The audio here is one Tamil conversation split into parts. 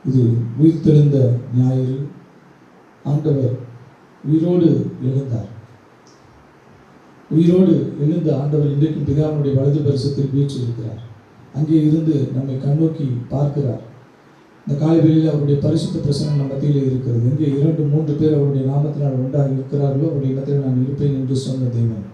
இது உயிர்த்தெழுந்த ஞாயிறு. ஆண்டவர் உயிரோடு எழுந்தார். உயிரோடு எழுந்த ஆண்டவர் இன்றைக்கும் பிதாவினுடைய வலது பரிசத்தில் வீற்றிருக்கிறார். அங்கே இருந்து நம்மை கண்ணோக்கி பார்க்கிறார். இந்த காலைவெளியில் அவருடைய பரிசுத்த பிரசனம் நம் மத்தியில் இருக்கிறது. எங்கே 2-3 பேர் அவருடைய நாமத்தினால் உண்டாக இருக்கிறார்களோ அவருடைய இடத்தில் நான் இருப்பேன் என்று சொன்ன தேவன்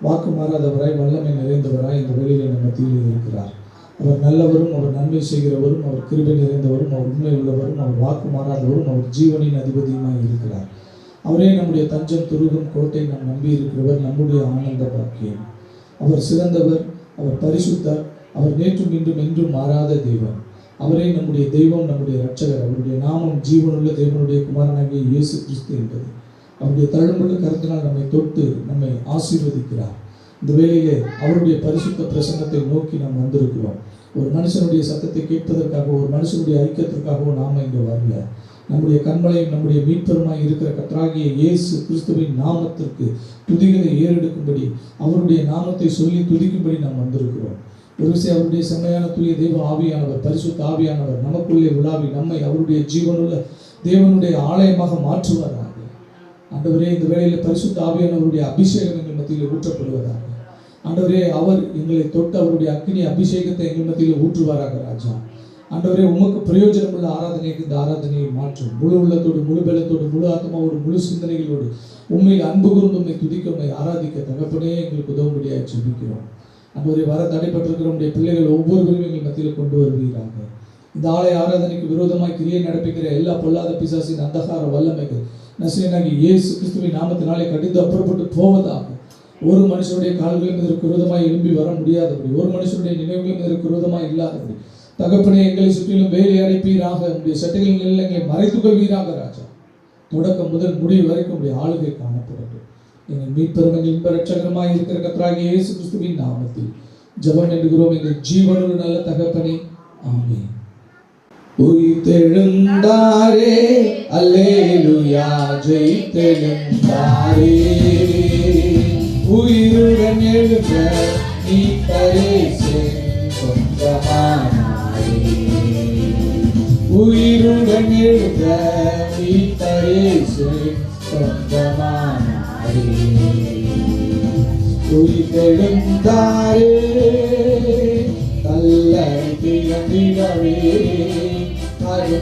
வாக்கு மாறாதவராய் வல்லமை நிறைந்தவராய் இந்த வேளையில் நம் மத்தியில் இருக்கிறார். அவர் நல்லவரும், அவர் நன்மை செய்கிறவரும், அவர் கிருபை நிறைந்தவரும், அவர் உண்மை உள்ளவரும், அவர் வாக்கு மாறாதவரும், அவர் ஜீவனின் அதிபதியுமாய் இருக்கிறார். அவரே நம்முடைய தஞ்சம், துருகம், கோட்டை, நாம் நம்பி இருக்கிறவர், நம்முடைய ஆனந்த பாக்கியம். அவர் சிறந்தவர், அவர் பரிசுத்தர், அவர் நேற்றும் இன்றும் என்றும் மாறாத தெய்வம். அவரே நம்முடைய தெய்வம், நம்முடைய இரட்சகர். அவருடைய நாமம் ஜீவனுள்ள தேவனுடைய குமாரனாகிய இயேசு கிறிஸ்து என்பது. அவருடைய தழும்புள்ள கருத்தினால் நம்மை தொட்டு நம்மை ஆசீர்வதிக்கிறார். இந்த வேளையிலே அவருடைய பரிசுத்த பிரசன்னத்தை நோக்கி நாம் வந்திருக்கிறோம். ஒரு மனுஷனுடைய சத்தத்தை கேட்பதற்காக, ஒரு மனுஷனுடைய ஐக்கியத்திற்காகவோ நாம் இங்கே வரல. நம்முடைய கண்மலையும் நம்முடைய மீட்பருமாய் இருக்கிற கர்த்தராகிய இயேசு கிறிஸ்துவின் நாமத்திற்கு துதிகளை ஏறெடுக்கும்படி, அவருடைய நாமத்தை சொல்லி துதிக்கும்படி நாம் வந்திருக்கிறோம். ஒரு விஷயம், அவருடைய செம்மையான தூய தெய்வ ஆவியானவர், பரிசுத்த ஆவியானவர் நமக்குள்ளே உலாவி நம்மை அவருடைய ஜீவனுள்ள தேவனுடைய ஆலயமாக மாற்றுவாராக. ஆண்டவரே, இந்த வேளையில் பரிசுத்த ஆவியானவருடைய அபிஷேகம் எங்கள் மத்தியில் ஊற்றப்படுவதாக. ஆண்டவரே, அவர் எங்களை தொட்டு அவருடைய அக்கினி அபிஷேகத்தை எங்கள் மத்தியில் ஊற்றுவாராக. ராஜா ஆண்டவரே, உமக்கு பிரயோஜனமுள்ள ஆராதனைக்கு இந்த ஆராதனையை மாற்றும். முழு உள்ளத்தோடு, முழு பலத்தோடு, முழு ஆத்மாவோடு, முழு சிந்தனைகளோடு உண்மையில் அன்பு கூர்ந்து உண்மை துதிக்க, உண்மை ஆராதிக்க தகப்பனே எங்களுக்கு உதவும்படியாக ஜெபிக்கிறோம். ஆண்டவரே, வர தடைப்பட்டிருக்கிற நம்முடைய பிள்ளைகள் ஒவ்வொருவரும் எங்கள் மத்தியில் கொண்டு வருவீராக. இந்த ஆலய ஆராதனைக்கு விரோதமாய் கிரியை நடப்பிக்கிற எல்லா பொல்லாத பிசாசின் அந்தகார வல்லமைகள் நசரேயனாகிய இயேசு கிறிஸ்துவின் நாமத்தினாலே கடிந்து அப்புறப்பட்டு போவதாக. ஒரு மனுஷனுடைய கால்களும் இதற்கு விரோதமாய் எழும்பி வர முடியாதபடி, ஒரு மனுஷனுடைய நினைவுகளும் இதற்கு விரோதமாய் இல்லாதபடி தகப்பனே எங்களை சுற்றிலும் வேலை அடைப்பீராக. உடைய சட்டைகளின் நிலையில் எங்களை மறைத்துக் கொள்வீராக. ராஜா, தொடக்கம் முதல் முடிவு வரைக்கும் உடைய ஆளுகை காணப்படட்டும். எங்கள் மீட்பெரும் எங்கள் இன்ப இரட்சகருமாய் இருக்கிற கர்த்தராகிய இயேசு கிறிஸ்துவின் நாமத்தில் ஜெபம் பண்ணுகிறோம் எங்கள் ஜீவனுள்ள நல்ல தகப்பனே, ஆமென். உயிர்த்தெழுந்தாரே, அல்லேலூயா, ஜெயித்தெழுந்தாரே. உயிருடன் எழுந்த மீட்பரே சொந்தமானாரே. உயிருடன் எழுந்த மீட்பரே சொந்தமானாரே. உயிர்த்தெழுந்தாரே, கல்லறை திறந்திடவே,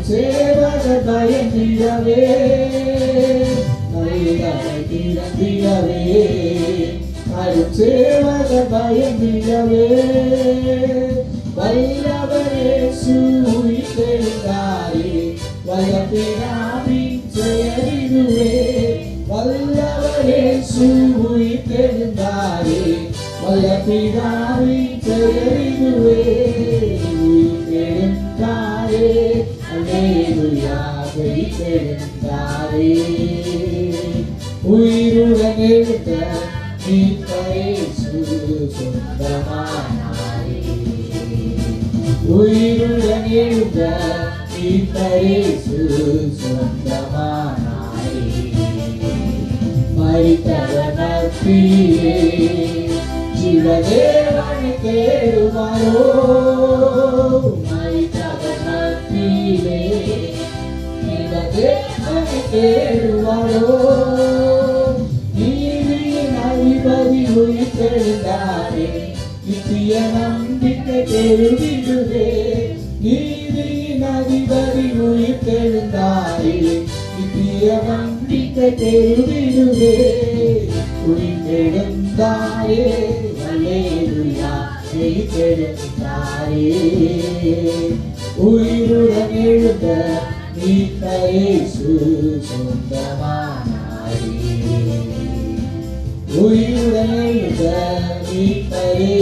சேவக பயந்திடவே, கல்லறை திறந்திடவே, சேவக பயந்திடவே, வல்லவரே உயிர்த்தெழுந்தாரே, வல்லபிதாவின் செயலிதுவே. வல்லவரே உயிர்த்தெழுந்தாரே, வல்லபிதாவின் செயலிதுவே. உயிர்த்தெழுந்தாரே, அல்லேலூயா, உயிர்த்தெழுந்தாரே. உயிருடன் எழுந்த மீட்பரே சொந்தமானாரே. உயிருடன் எழுந்த மீட்பரே சொந்தமானாரே. மரித்தவர் மத்தியிலே ஜீவதேவனை தேடுவாரோ. மரித்தவர் மத்தியிலே ஜீவதேவனை தேடுவாரோ. நீதியின் அதிபதி உயிர்த்தெழுந்தாரே, நித்திய நம்பிக்கை பெருகிடுவே. நீதியின் அதிபதி உயிர்த்தெழுந்தாரே, நித்திய நம்பிக்கை பெருகிடுவே. உயிர்த்தெழுந்தாரே, அல்லேலூயா, உயிர்த்தெழுந்தாரே. உயிருடன் எழுந்த மீட்பரே சொந்தமானாரே. உயிருடன் எழுந்த மீட்பரே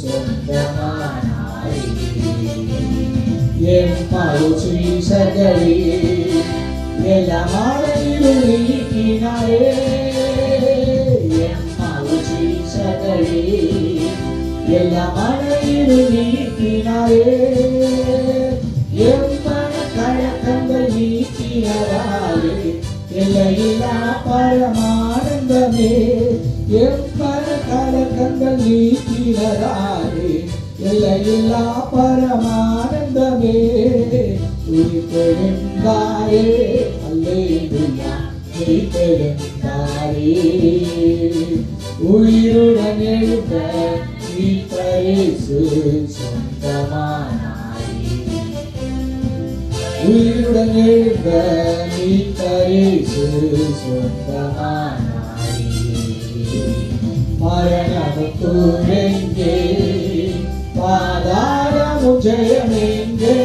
சொந்தமானாரே. என் மறுசீசர்களே, எல்லா மாலையிலும் நீக்கினாரே. என் மறுசீசர்களே, எல்லா மாலையிலும் நீக்கினாரே. என் மன கழக்கங்கள் நீக்கினாரே, எல்லையில்லா பரமானந்தமே. என் மன கழக்கங்கள் நீக்கினாரே, எல்லையில்லா பரமானந்தமே. உயிர்த்தெழுந்தாரே, அல்லேலூயா, உயிர்த்தெழுந்தாரே. உயிருடன் எழுந்த மீட்பரேசு சொந்தமானாரே. உயிருடன் எழுந்த மீட்பரேசு சொந்தமானாரே. மரணமுற்றெங்கே, பாதாளமும் ஜெயமெங்கே.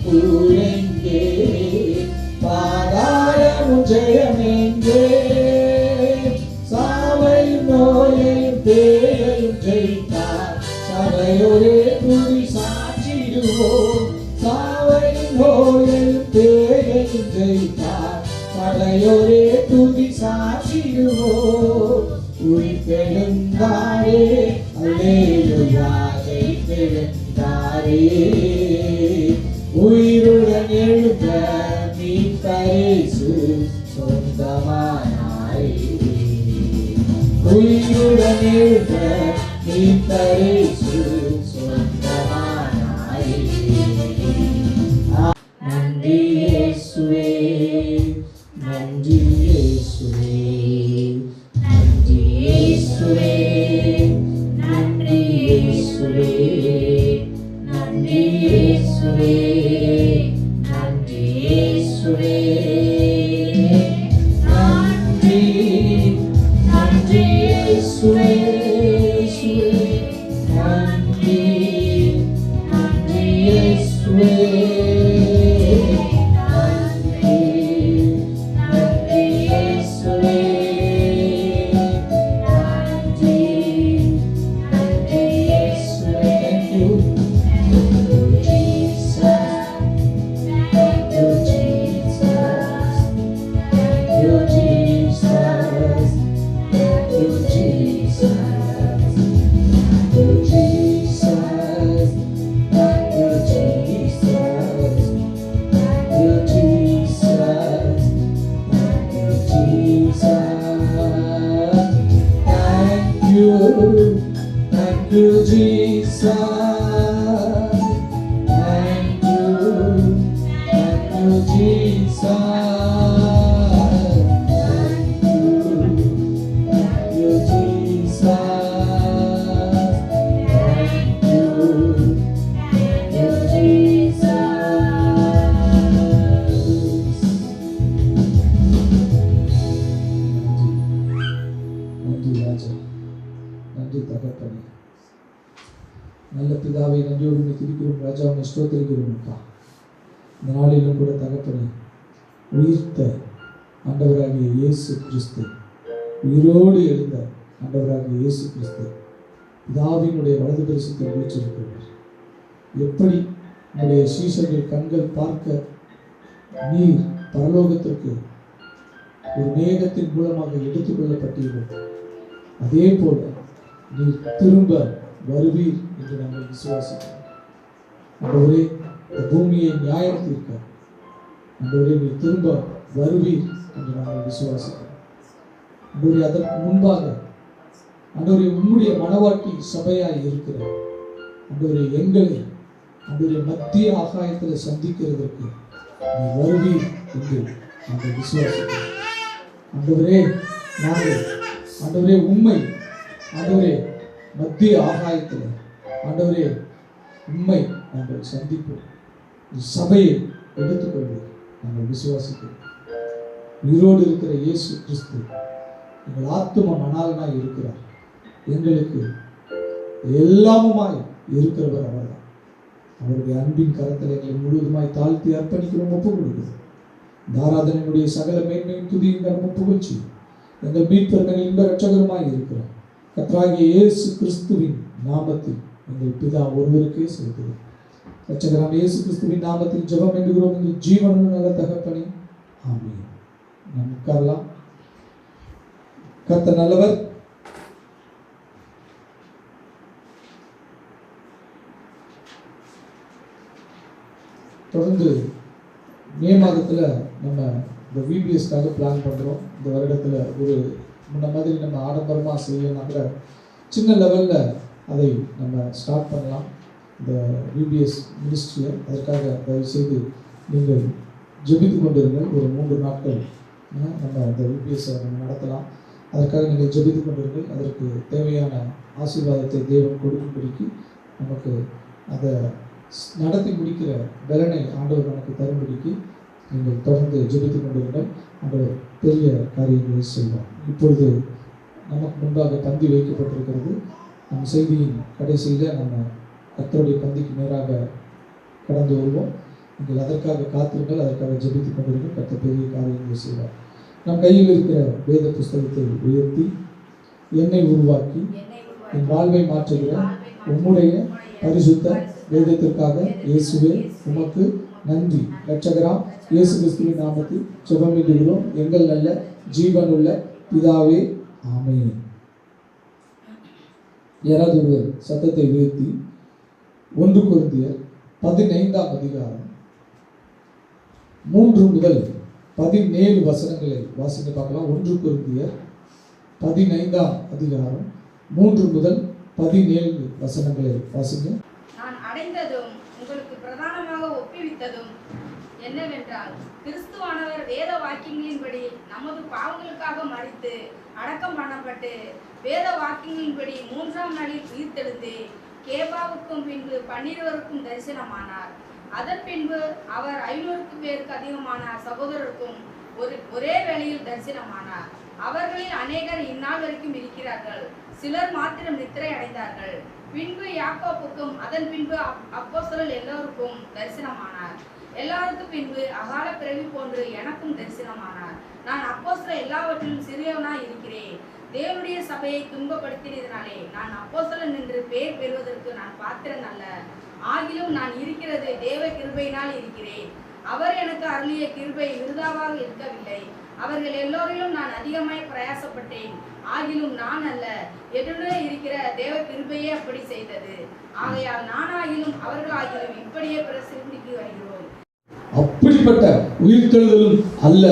மரணமுற்றெங்கே, பாதாளமும் ஜெயமெங்கே. சாவையும் நோயையும் பேரையும் ஜெயித்தார், சபையோரே துதி சாற்றிடுவோம். சாவையும் நோயையும் பேரையும் ஜெயித்தார், சபையோரே துதி சாற்றிடுவோம். உயிர்த்தெழுந்தாரே, அல்லேலூயா, உயிர்த்தெழுந்தாரே. உயிருடன் எழுந்த மீட்பரேசு சொந்தமானாரே. உயிருடன் எழுந்த மீட்பரேசு சொந்தமானாரே. நன்றி இயேசுவே, நன்றி இயேசுவே, நன்றி இயேசுவே, நன்றி இயேசுவே, நன்றி இயேசுவே, நன்றி இயேசுவே. நன்றி, நன்றி இயேசுவே, நன்றி, நன்றி இயேசுவே. Thank you, Jesus. Thank you, Jesus. Thank you, Jesus. Thank you, Jesus. நன்றி ராஜா, நன்றி தகப்பனே. நல்ல பிதாவை நன்றியோடு துதிக்கிறோம் ராஜா, உன்னை ஸ்தோத்திரிக்கிறோம்ப்பா. இந்த நாளிலும் கூட தகப்பனே, உயிர்த்த ஆண்டவராகிய இயேசு கிறிஸ்து, உயிரோடு எழுந்த ஆண்டவராகிய இயேசு கிறிஸ்து பிதாவினுடைய வலது பரிசுத்தில் வீற்றிருக்கிறார். எப்படி உன்னுடைய சீஷர்கள் கண்கள் பார்க்க நீர் பரலோகத்திற்கு ஒரு மேகத்தின் மூலமாக எடுத்துக்கொள்ளப்பட்டீர்கள், அதே போல நீர் திரும்ப வருவீர் என்று நாங்கள் விசுவாசிக்கிறோம். ஆண்டவரே, இந்த பூமியை நியாயம் தீர்க்க ஆண்டவரே நீர் திரும்ப வருவீர் என்று நாங்கள் விசுவாசிக்கிறோம். ஆண்டவரே, அதற்கு முன்பாக ஆண்டவரே உம்முடைய மனவாட்டி சபையாய் இருக்கிற ஆண்டவரே எங்களை ஆண்டவரே மத்திய ஆகாயத்தில் சந்திக்கிறதற்கு நீர் வருவீர் என்று நாங்கள் விசுவாசிக்கிறோம். ஆண்டவரே, நாங்கள் ஆண்டவரே உம்மை ஆண்டவரே மத்திய ஆகாயத்தில் ஆண்டவரே உம்மை நாங்கள் சந்திப்போம். சபையை எடுத்துக்கொள்வோம் நாங்கள் விசுவாசிக்கிறோம். உயிரோடு இருக்கிற இயேசு கிறிஸ்து எங்கள் ஆத்தும மணாலனாய் இருக்கிறார். எங்களுக்கு எல்லாமுமாய் இருக்கிறவர் அவர்தான். அவருடைய அன்பின் கரத்தில் எங்களை முழுவதுமாய் தாழ்த்தி அர்ப்பணிக்கிறோம், ஒப்புக் கொடுக்கிறோம். ஆராதனையுடைய சகல மேன்மையும் துதியும் கரமும் புகழ்ச்சி எங்கள் மீட்பர்கள் இன்ப இரட்சகருமாய் இருக்கிறார் கர்த்தராகிய இயேசு கிறிஸ்துவின் நாமத்தில் எங்கள் பிதா ஒருவருக்கே செலுத்துகிறோம். இரட்சகராம் இயேசு கிறிஸ்துவின் நாமத்தில் ஜெபம் என்கிறோம் எங்கள் ஜீவனுள்ள நல்ல தகப்பனே, ஆமென். நாம் உட்காரலாம். கர்த்தர் நல்லவர். தொடர்ந்து மே மாதத்தில் நம்ம இந்த விபிஎஸ்க்காக பிளான் பண்ணுறோம். இந்த வருடத்தில் ஒரு முன்ன மாதிரி நம்ம ஆடம்பரமாக செய்யணும்னா கூட சின்ன லெவலில் அதை நம்ம ஸ்டார்ட் பண்ணலாம். இந்த விபிஎஸ் மினிஸ்ட்ரியை. அதற்காக தயவுசெய்து நீங்கள் ஜெபித்து கொண்டிருங்கள். ஒரு 3 நாட்கள் நம்ம அந்த விபிஎஸ்ஸை நம்ம நடத்தலாம். அதற்காக நீங்கள் ஜெபித்து கொண்டிருங்கள். அதற்கு தேவையான ஆசீர்வாதத்தை தேவன் கொடுக்கும்படிக்கு நமக்கு அதை நடத்தி முடிக்கிற பலனை ஆண்டவர் நமக்கு தரும்படிக்கு நீங்கள் தொடர்ந்து ஜெபித்து கொண்டிருங்கள். ஆண்டவர் பெரிய காரியங்களை செய்வார். இப்பொழுது நமக்கு முன்பாக பந்தி வைக்கப்பட்டிருக்கிறது. நம் செய்தியின் கடைசியில் நம்ம கர்த்தருடைய பந்திக்கு நேராக கடந்து வருவோம். நீங்கள் அதற்காக காத்திருங்கள், அதற்காக ஜெபித்து கொண்டிருங்கள். கர்த்தர் பெரிய காரியங்களை செய்வார். நம் கையில் இருக்கிற வேத புஸ்தகத்தை உயர்த்தி, என்னை உருவாக்கி என் வாழ்வை மாற்றுகிற உம்முடைய பரிசுத்த வேதத்திற்காக இயேசுவே உமக்கு நன்றி. இரட்சகராம் இயேசு கிறிஸ்துவின் நாமத்தில் ஜெபமிடுகிறோம் எங்கள் நல்ல ஜீவனுள்ள பிதாவே, ஆமென். யாராவது ஒருவர் சத்தத்தை உயர்த்தி 1 கொரிந்தியர் 15ஆம் அதிகாரம் 3 முதல் 17 வசனங்களை வாசிக்க பார்க்கலாம். 1 கொரிந்தியர் 15ஆம் அதிகாரம் 3 முதல் 17 வசனங்களை வாசிங்க. நான் அடைந்ததும் உங்களுக்கு பிரதானமாக ஒப்புவித்ததும் என்னவென்றால், கிறிஸ்துவானவர் வேத வாக்கியங்களின்படி நமது பாவங்களுக்காக மரித்து அடக்கம் பண்ணப்பட்டு வேத வாக்கியங்களின்படி 3ஆம் நாளில் உயிர்த்தெழுந்து கேபாவுக்கும் பின்பு 12 தரிசனமானார். அதன் பின்பு அவர் 500 பேருக்கு அதிகமான சகோதரருக்கும் ஒரே வேளையில் தரிசனமானார். அவர்களில் அநேகர் இந்நாள் வரைக்கும் இருக்கிறார்கள், சிலர் மாத்திரம் நித்திரை அடைந்தார்கள். பின்பு யாக்கோப்புக்கும் அதன் பின்பு அப்போஸ்தலர் எல்லோருக்கும் தரிசனமானார். எல்லாருக்கும் பின்பு அகால பிறவி போன்று எனக்கும் தரிசனமானார். நான் அப்போஸ்தலர் எல்லாவற்றிலும் சிறியவனாய் இருக்கிறேன். தேவனுடைய சபையை துன்பப்படுத்தினதினாலே நான் அப்போஸ்தலன் என்று பெயர் பெறுவதற்கு நான் பாத்திரன் அல்ல. ஆகிலும் நான் இருக்கிறது தேவ கிருபையினால் இருக்கிறேன். அவர் எனக்கு அருளிய கிருபை விருதாவாக இருக்கவில்லை. அவர்கள் எல்லோரிலும் நான் அதிகமாய் பிரயாசப்பட்டேன். ஆகிலும் நான் அல்ல, என்னுடைய இருக்கிற தேவ கிருபையே அப்படி செய்தது. ஆகையால் நானாகிலும் அவர்களாகிலும் இப்படியே பிரசித்திக்கு வருகிறோம். அப்படிப்பட்ட உயிர்த்தெழுதலும் அல்ல.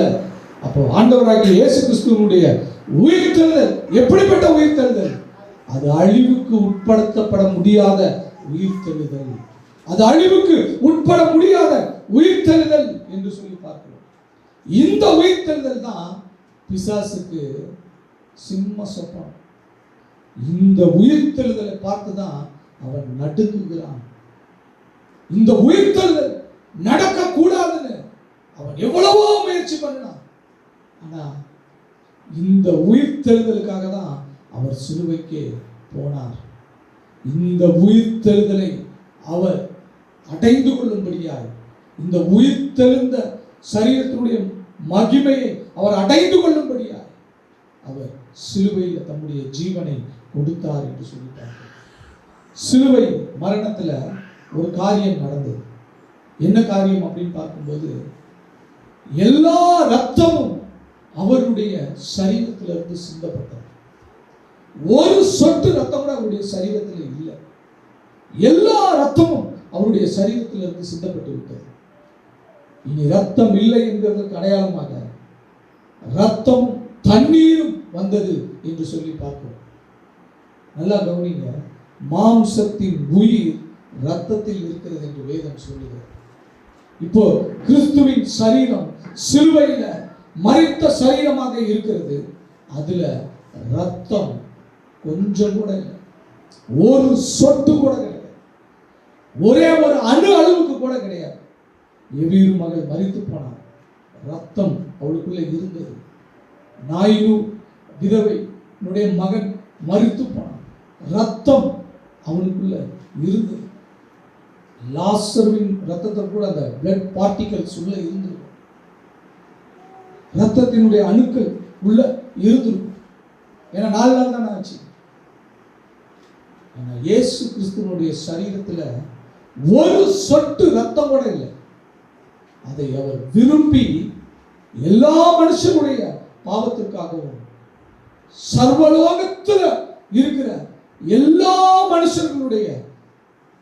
அப்போ ஆண்டவராகிய இயேசு கிறிஸ்துவினுடைய உயிர்த்தெழுதல் எப்படிப்பட்ட உயிர்த்தெழுதல்? அது அழிவுக்கு உட்படுத்தப்பட முடியாத உயிர்த்தெழுதல். அது அழிவுக்கு உட்பட முடியாத உயிர்த்தெழுதல் என்று சொல்லி பார்க்கிறோம். இந்த உயிர்த்தெழுதல் தான் பிசாசுக்கு சிம்ம சொப்பனம். இந்த உயிர்த்தெழுதலை பார்த்துதான் அவன் நடுங்குகிறான். இந்த உயிர்த்தெழுதல் நடக்க கூடாதுன்னு அவன் எவ்வளவோ முயற்சி பண்ணான். ஆனா இந்த உயிர்த்தெழுதலுக்காக தான் அவர் சிலுவைக்கு போனார். இந்த உயிர்த்தெழுதலை அவர் அடைந்து கொள்ளும்படியாய், இந்த உயிர்த்தெழுந்த சரீரத்தினுடைய மகிமையை அவர் அடைந்து கொள்ளும்படியாய் அவர் சிலுவையில் தம்முடைய ஜீவனை கொடுத்தார் என்று சொல்லிட்டார். சிலுவை மரணத்துல ஒரு காரியம் நடந்தது. என்ன காரியம் அப்படின்னு பார்க்கும்போது, எல்லா ரத்தமும் அவருடைய சரீரத்திலிருந்து சிந்தப்பட்டது. ஒரு சொட்டு ரத்தம் கூட அவருடைய சரீரத்தில் இல்லை. எல்லா ரத்தமும் அவருடைய சரீரத்திலிருந்து சிந்தப்பட்டு விட்டது. இனி ரத்தம் இல்லை என்கிறதுக்கு அடையாளமாக ரத்தம் தண்ணீரும் வந்தது என்று சொல்லி பார்க்கிறோம். நல்லா கவனிங்க, மாம்சத்தின் உயிர் ரத்தத்தில் இருக்கிறது என்று வேதம் சொல்லுகிறது. இப்போ கிறிஸ்துவின் சரீரம் சிலுவையில மரித்த சரீரமாக இருக்கிறது. அதுல ரத்தம் கொஞ்சம் கூட இல்லை, ஒரு சொட்டு கூட கிடையாது, ஒரே ஒரு அணு அளவுக்கு கூட கிடையாது. எவீரு மகள் மரித்து போனார், ரத்தம் அவளுக்குள்ள இருந்தது. நாயினு விதவையினுடைய மகன் மரித்து போனான், ரத்தம் அவனுக்குள்ள இருந்தது. லாசருவின் ரத்தத்தை கூட அந்த பிளட் பார்ட்டிகல்ஸ் உள்ள இருந்திருக்கும், ரத்தத்தினுடைய அணுக்கள் உள்ள இருந்திருக்கும். ஏன்னா 4 நாள் தானே ஆச்சு. ஆனா இயேசு கிறிஸ்துவனுடைய சரீரத்துல ஒரு சொட்டு ரத்தம் கூட இல்லை. அதை அவர் விரும்பி எல்லா மனுஷனுடைய பாவத்திற்காகவும் சர்வலோகத்தில் இருக்கிற எல்லா மனுஷர்களுடைய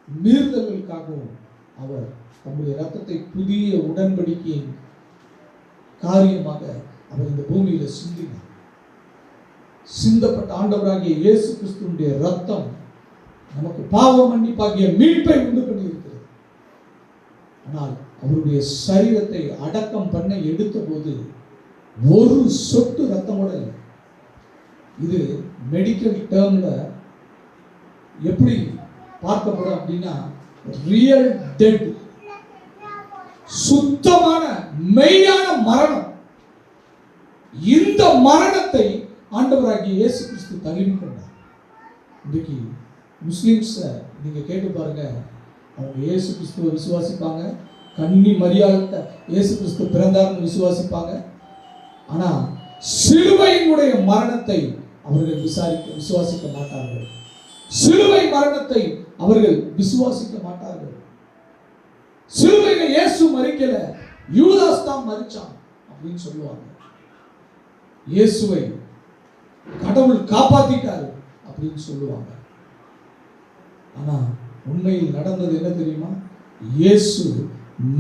மீறுதல்களுக்காகவும் அவர் தம்முடைய ரத்தத்தை புதிய உடன்படிக்கையின் காரியமாக அவர் இந்த பூமியில சிந்தினார். சிந்தப்பட்ட ஆண்டவராகிய இயேசு கிறிஸ்துவினுடைய ரத்தம் நமக்கு பாவ மன்னிப்பாகிய மீட்பை உண்டு பண்ணி இருக்கிறது. ஆனால் அவருடைய சரீரத்தை அடக்கம் பண்ண எடுத்த போது ஒரு சொட்டு ரத்தம் கூட இல்லை. இது மெடிக்கல் டேர்ம்ல எப்படி பார்க்கப்படும் அப்படின்னா ரியல் டெட், சுத்தமான மெய்யான மரணம். இந்த மரணத்தை ஆண்டவராகிய இயேசு கிறிஸ்து தழுவி கொண்டார். இன்றைக்கு முஸ்லிம்ஸ் நீங்க கேட்டு பாருங்க, அவங்க இயேசு கிறிஸ்துவை விசுவாசிப்பாங்க, கன்னி மரியாதை இயேசு கிறிஸ்து பிறந்தார்னு விசுவாசிப்பாங்க. ஆனா சிலுவையினுடைய மரணத்தை அவர்கள் விசுவாசிக்க மாட்டார்கள். சிலுவை மரணத்தை அவர்கள் விசுவாசிக்க மாட்டார்கள். சிலுவையில இயேசு மரிக்கல, யூதாஸ் தான் மரிச்சான் அப்படின்னு சொல்லுவாங்க. இயேசுவை கடவுள் காப்பாத்திட்டாரு அப்படின்னு சொல்லுவாங்க. ஆனா உண்மையில் நடந்தது என்ன தெரியுமா? இயேசு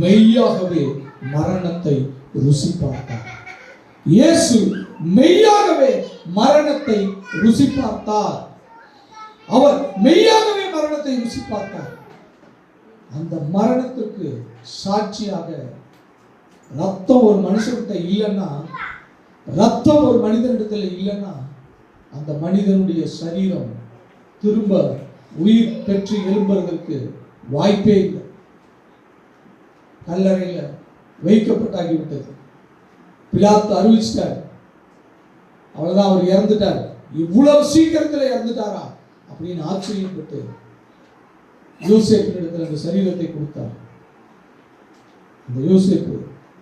மெய்யாகவே மரணத்தை ருசி பார்த்தார். இயேசு மெய்யாகவே மரணத்தை ருசி பார்த்தார். அவர் மெய்யாகவே மரணத்தை ருசி பார்த்தார். அந்த மரணத்துக்கு சாட்சியாக ரத்தம் ஒரு மனுஷன்கிட்ட இல்லைன்னா, ரத்தம் ஒரு மனிதனிடத்தில் இல்லைன்னா, அந்த மனிதனுடைய சரீரம் திரும்ப உயிர் பெற்று எழும்புவதற்கு வாய்ப்பே இல்லை. கல்லறையில வைக்கப்பட்டாகிவிட்டது. பிலாத்து அறிவிச்சிட்டார், அவ்வளவுதான், அவர் இறந்துட்டார். இவ்வளவு சீக்கிரத்தில் இறந்துட்டாரா அப்படின்னு ஆச்சரியப்பட்டு யோசேப்பினிடத்தில் அந்த சரீரத்தை கொடுத்தார். அந்த யோசேப்பு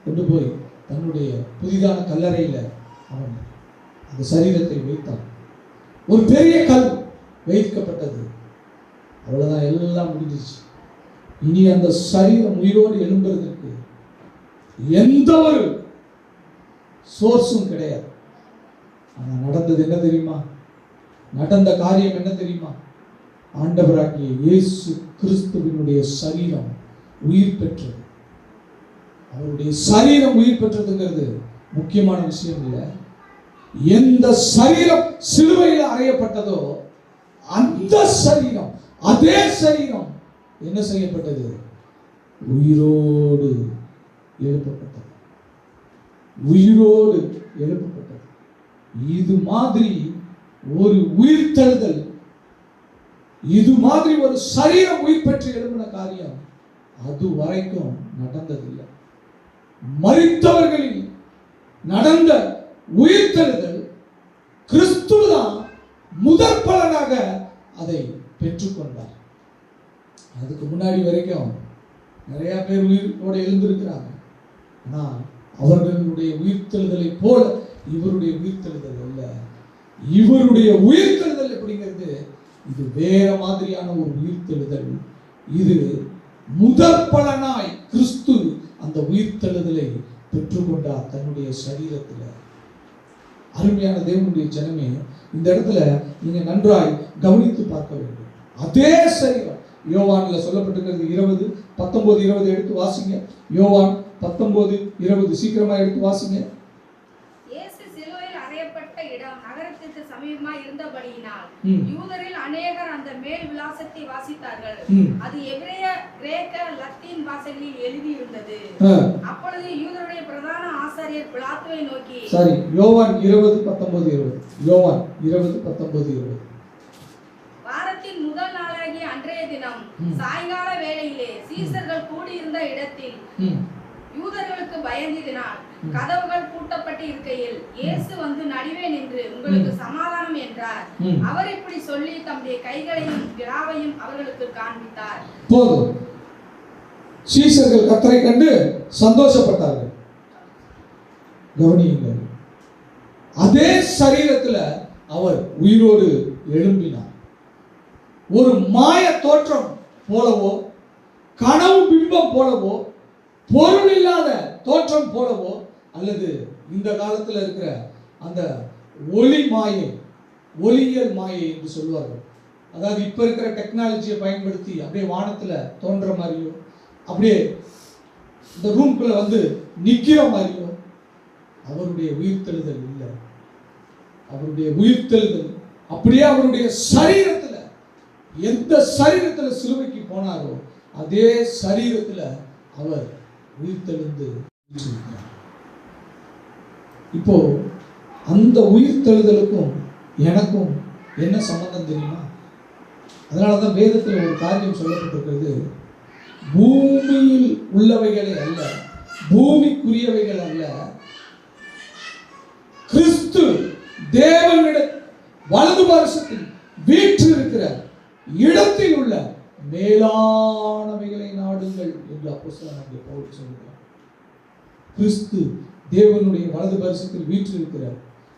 கொண்டு போய் தன்னுடைய புதிதான கல்லறையில அவன் அந்த சரீரத்தை வைத்தான். ஒரு பெரிய கல் வைக்கப்பட்டது. அவ்வளவுதான், எல்லாம் முடிஞ்சிச்சு. இனி அந்த சரீரம் உயிரோடு எழும்புவதற்கு எந்த ஒரு சோர்ஸும் கிடையாது. ஆனா நடந்தது என்ன தெரியுமா? நடந்த காரியம் என்ன தெரியுமா? ஆண்டவராகிய இயேசு கிறிஸ்துவினுடைய சரீரம் உயிர் பெற்றது. அவருடைய சரீரம் உயிர் பெற்றதுங்கிறது முக்கியமான விஷயம் இல்லை. எந்த சரீரம் சிலுவையில் அறையப்பட்டதோ அந்த சரீரம், அதே சரீரம் என்ன செய்யப்பட்டது? உயிரோடு எழுப்பப்பட்டது. உயிரோடு எழுப்பப்பட்டது. இது மாதிரி ஒரு உயிர்த்தெழுதல், இது மாதிரி ஒரு சரீரம் உயிர் பெற்று எழுப்பின காரியம் அது வரைக்கும் நடந்ததில்லை. மரித்தவர்களில் நடந்த உயிர்த்தெழுதல் கிறிஸ்துதான் முதற் பலனாக அதை பெற்றுக்கொண்டார். அதுக்கு முன்னாடி வரைக்கும் நிறைய பேர் உயிரோட எழுந்திருக்கிறாங்க. ஆனா அவர்களுடைய உயிர்த்தெழுதலை போல இவருடைய உயிர்த்தெழுதல் அல்ல. இவருடைய உயிர்த்தெழுதல் எப்படிங்கிறது இது வேற மாதிரியான ஒரு உயிர்த்தெழுதல். இது முதற் பலனாய் கிறிஸ்து அந்த உயிர்த்தெழுதலை பெற்றுக்கொண்டார் தன்னுடைய சரீரத்தில். அருமையான தேவனுடைய ஜனமே, இந்த இடத்துல நீங்க நன்றாய் கவனித்து பார்க்க வேண்டும். அதே சரீரம் யோவான்ல சொல்லப்பட்டிருக்கிறது. 20, 19, 20 எடுத்து வாசிங்க. யோவான் 19, 20 சீக்கிரமா எடுத்து வாசிங்க. இயேசு சிலுவையில் அறையப்பட்ட இடம் நகரத்திற்கு சமீபமாய் இருந்தபடியினால் யூதரில் அநேகர் அந்த மேல் விலாசத்தை வாசித்தார்கள். அது எபிரேய, கிரேக்க, லத்தீன் பாஷைகளில் எழுதி இருந்தது. அப்பொழுது யூதருடைய பிரதான ஆசாரியர் பிலாத்துவை நோக்கி, சரி, யோவான் 20, 19, 20. யோவான் 20, 19, 20. வாரத்தின் முதல் நாளாகிய அன்றைய தினம் சாயங்கால வேளையிலே சீசர்கள் கூடியிருந்த இடத்தில் யூதர்களுக்கு பயந்ததினால் கதவுகள் பூட்டப்பட்டு இருக்கையில் இயேசு வந்து நடுவே நின்று, உங்களுக்கு சமாதானம் என்றார். அவர் இப்படி சொல்லி தம்முடைய கைகளையும் விலாவையும் அவர்களுக்கு காண்பித்தார். போதும். சீசர்கள் கர்த்தரை கண்டு சந்தோஷப்பட்டார்கள். கவனியுங்கள், அதே சரீரத்தில் அவர் உயிரோடு எழும்பினார். ஒரு மாய தோற்றம் போலவோ, கனவு பிம்பம் போலவோ, பொருள் இல்லாத தோற்றம் போலவோ, அல்லது இந்த காலத்தில் இருக்கிற அந்த ஒளி மாயை, ஒளியியல் மாயை என்று சொல்வார்கள். அதாவது இப்ப இருக்கிற டெக்னாலஜியை பயன்படுத்தி அப்படியே வானத்துல தோன்ற மாதிரியோ, அப்படியே இந்த ரூம்குள்ள வந்து நிக்கிற மாதிரியோ அவருடைய உயிர்த்தெழுதல் இல்லை. அவருடைய உயிர்த்தெழுதல் அப்படியே அவருடைய சரீரத்துல எந்த சரீரத்தில் சிலுவைக்கு போனாரோ அதே சரீரத்தில் அவர் உயிர்த்தெழுந்து வீற்றிருக்கிறார். இப்போ அந்த உயிர்த்தெழுதலுக்கும் எனக்கும் என்ன சம்பந்தம் தெரியுமா? அதனாலதான் வேதத்தில் ஒரு காரியம் சொல்லப்பட்டிருக்கிறது, பூமியில் உள்ளவைகளே அல்ல, பூமிக்குரியவைகள் அல்ல, கிறிஸ்து தேவனிட வலது பாரசத்தில் வீற்றிருக்கிற இடத்தில் உள்ள மேலானவைகளை நாடுங்கள் என்று அப்போஸ்தலனாகிய பவுல் சொல்கிறார். கிறிஸ்து தேவனுடைய வலது பாரசத்தில் வீற்றிருக்கிற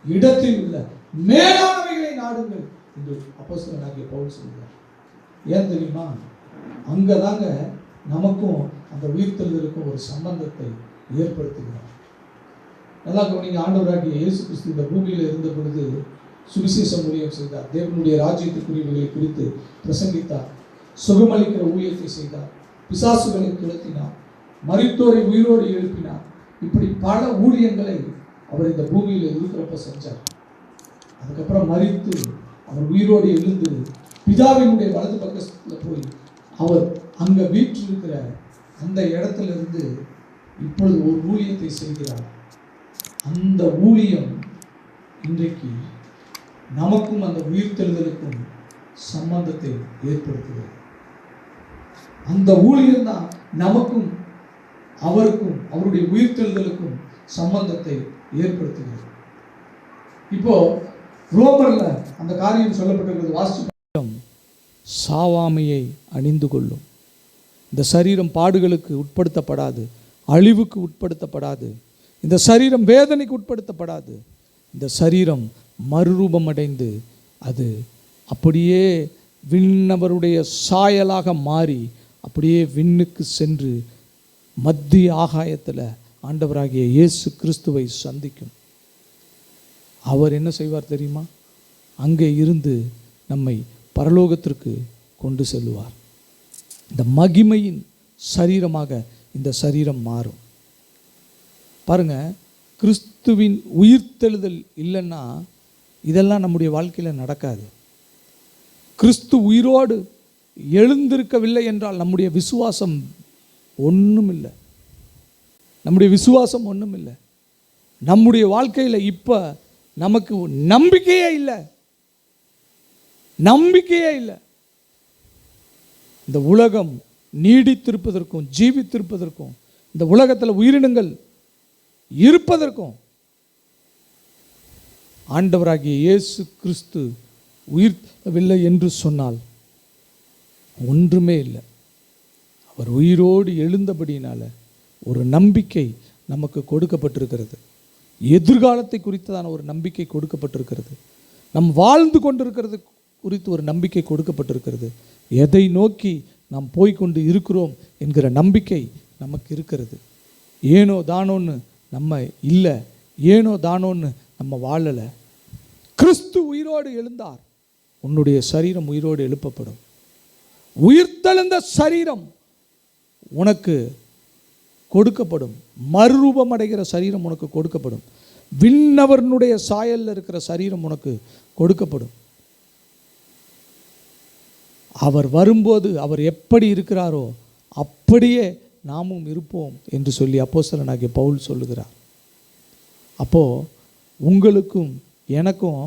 இடத்தில் உள்ள மேலானவைகளை நாடுங்கள் என்று அப்போஸ்தலனாகிய பவுல் சொல்கிறார். ஏன் தெரியுமா? அங்கதாங்க நமக்கும் அந்த உயிர்த்தெழுதலுக்கும் ஒரு சம்பந்தத்தை ஏற்படுத்துகிறார். நல்லா கவனிங்க. ஆண்டவராகிய இயேசு கிறிஸ்து இந்த பூமியில் இருந்த பொழுது சுவிசேஷ ஊழியம் செய்தார். தேவனுடைய ராஜ்யத்துக்குரியவைகளை குறித்து பிரசங்கித்தார். சுகமளிக்கிற ஊழியத்தை செய்தார். பிசாசுகளை துரத்தினார். மரித்தோரை உயிரோடு எழுப்பினார். இப்படி பல ஊழியங்களை அவர் இந்த பூமியில் இருக்கிறப்ப செஞ்சார். அதுக்கப்புறம் மரித்து அவர் உயிரோடு எழுந்து பிதாவினுடைய வலது பக்கத்தில் போய் அவர் அங்கே வீற்றிருக்கிற அந்த இடத்துல இருந்து இப்பொழுது ஒரு ஊழியத்தை செய்கிறார். அந்த ஊழியம் இன்றைக்கு நமக்கும் அந்த உயிர்த்தெழுதலுக்கும் சம்பந்தத்தை ஏற்படுத்துகிறது. அந்த ஊழியம் தான் நமக்கும் அவருக்கும் அவருடைய உயிர்த்தெழுதலுக்கும் சம்பந்தத்தை ஏற்படுத்துகிறது. இப்போ ரோமர்ல அந்த காரியம் சொல்லப்பட்டிருக்கிறது. வாசிச்சு சாவாமையை அணிந்து கொள்ளும். இந்த சரீரம் பாடுகளுக்கு உட்படுத்தப்படாது, அழிவுக்கு உட்படுத்தப்படாது. இந்த சரீரம் வேதனைக்கு உட்படுத்தப்படாது. இந்த சரீரம் மறுரூபம் அடைந்து அது அப்படியே விண்ணவருடைய சாயலாக மாறி அப்படியே விண்ணுக்கு சென்று மத்திய ஆகாயத்தில் ஆண்டவராகிய இயேசு கிறிஸ்துவை சந்திக்கும். அவர் என்ன செய்வார் தெரியுமா? அங்கே இருந்து நம்மை பரலோகத்திற்கு கொண்டு செல்லுவார். இந்த மகிமையின் சரீரமாக இந்த சரீரம் மாறும். பாருங்க, கிறிஸ்துவின் உயிர்த்தெழுதல் இல்லைன்னா இதெல்லாம் நம்முடைய வாழ்க்கையில் நடக்காது. கிறிஸ்து உயிரோடு எழுந்திருக்கவில்லை என்றால் நம்முடைய விசுவாசம் ஒன்றும் இல்லை. நம்முடைய விசுவாசம் ஒன்றும் இல்லை. நம்முடைய வாழ்க்கையில் இப்போ நமக்கு நம்பிக்கையே இல்லை. நம்பிக்கையே இல்லை. இந்த உலகம் நீடித்திருப்பதற்கும் ஜீவித்திருப்பதற்கும் இந்த உலகத்தில் உயிரினங்கள் இருப்பதற்கும் ஆண்டவராகிய இயேசு கிறிஸ்து உயிர்த்தவில்லை என்று சொன்னால் ஒன்றுமே இல்லை. அவர் உயிரோடு எழுந்தபடியினால ஒரு நம்பிக்கை நமக்கு கொடுக்கப்பட்டிருக்கிறது. எதிர்காலத்தை குறித்ததான ஒரு நம்பிக்கை கொடுக்கப்பட்டிருக்கிறது. நம் வாழ்ந்து கொண்டிருக்கிறது குறித்து ஒரு நம்பிக்கை கொடுக்கப்பட்டிருக்கிறது. எதை நோக்கி நாம் போய்கொண்டு இருக்கிறோம் என்கிற நம்பிக்கை நமக்கு இருக்கிறது. ஏனோ தானோன்னு நம்ம இல்லை, ஏனோ தானோன்னு நம்ம வாழலை. கிறிஸ்து உயிரோடு எழுந்தார். உன்னுடைய சரீரம் உயிரோடு எழுப்பப்படும். உயிர்த்தெழுந்த சரீரம் உனக்கு கொடுக்கப்படும். மறுரூபம் அடைகிற சரீரம் உனக்கு கொடுக்கப்படும். விண்ணவனுடைய சாயலில் இருக்கிற சரீரம் உனக்கு கொடுக்கப்படும். அவர் வரும்போது அவர் எப்படி இருக்கிறாரோ அப்படியே நாமும் இருப்போம் என்று சொல்லி அப்போஸ்தலனாகிய பவுல் சொல்லுகிறார். அப்போது உங்களுக்கும் எனக்கும்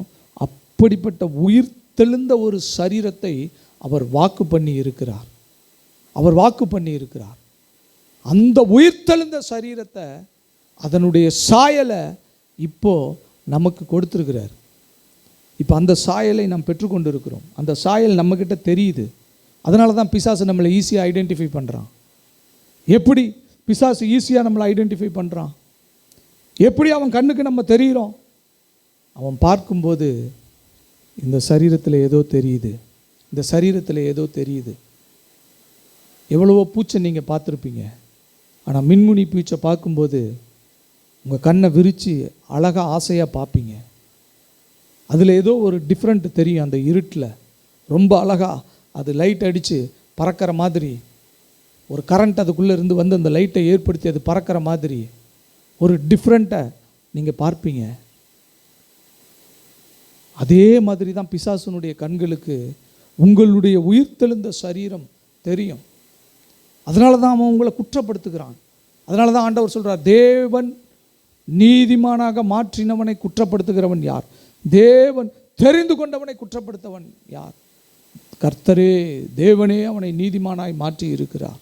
அப்படிப்பட்ட உயிர்த்தெழுந்த ஒரு சரீரத்தை அவர் வாக்கு பண்ணி இருக்கிறார். அவர் வாக்கு பண்ணி இருக்கிறார். அந்த உயிர்த்தெழுந்த சரீரத்தை அதனுடைய சாயலை இப்போ நமக்கு கொடுத்துருக்கிறார். இப்போ அந்த சாயலை நாம் பெற்றுக்கொண்டு இருக்கிறோம். அந்த சாயல் நம்மக்கிட்ட தெரியுது. அதனால தான் பிசாசு நம்மளை ஈஸியாக ஐடென்டிஃபை பண்ணுறான். எப்படி பிசாசு ஈஸியாக நம்மளை ஐடென்டிஃபை பண்ணுறான்? எப்படி அவன் கண்ணுக்கு நம்ம தெரிகிறோம்? அவன் பார்க்கும்போது இந்த சரீரத்தில் ஏதோ தெரியுது, இந்த சரீரத்தில் ஏதோ தெரியுது. எவ்வளவோ பூச்சை நீங்கள் பார்த்துருப்பீங்க. ஆனால் மின்முனி பூச்சை பார்க்கும்போது உங்கள் கண்ணை விரித்து அழகாக ஆசையாக பார்ப்பீங்க. அதில் ஏதோ ஒரு டிஃப்ரெண்ட் தெரியும். அந்த இருட்டில் ரொம்ப அழகாக அது லைட் அடித்து பறக்கிற மாதிரி, ஒரு கரண்ட் அதுக்குள்ளே இருந்து வந்து அந்த லைட்டை ஏற்படுத்தி அது பறக்கிற மாதிரி ஒரு டிஃப்ரெண்ட்டை நீங்கள் பார்ப்பீங்க. அதே மாதிரி தான் பிசாசுனுடைய கண்களுக்கு உங்களுடைய உயிர்த்தெழுந்த சரீரம் தெரியும். அதனால தான் அவன் உங்களை குற்றப்படுத்துகிறான். அதனால தான் ஆண்டவர் சொல்கிறார், தேவன் நீதிமானாக மாற்றினவனை குற்றப்படுத்துகிறவன் யார்? தேவன் தெரிந்து கொண்டவனை குற்றப்படுத்தவன் யார்? கர்த்தரே, தேவனே அவனை நீதிமானாய் மாற்றி இருக்கிறார்.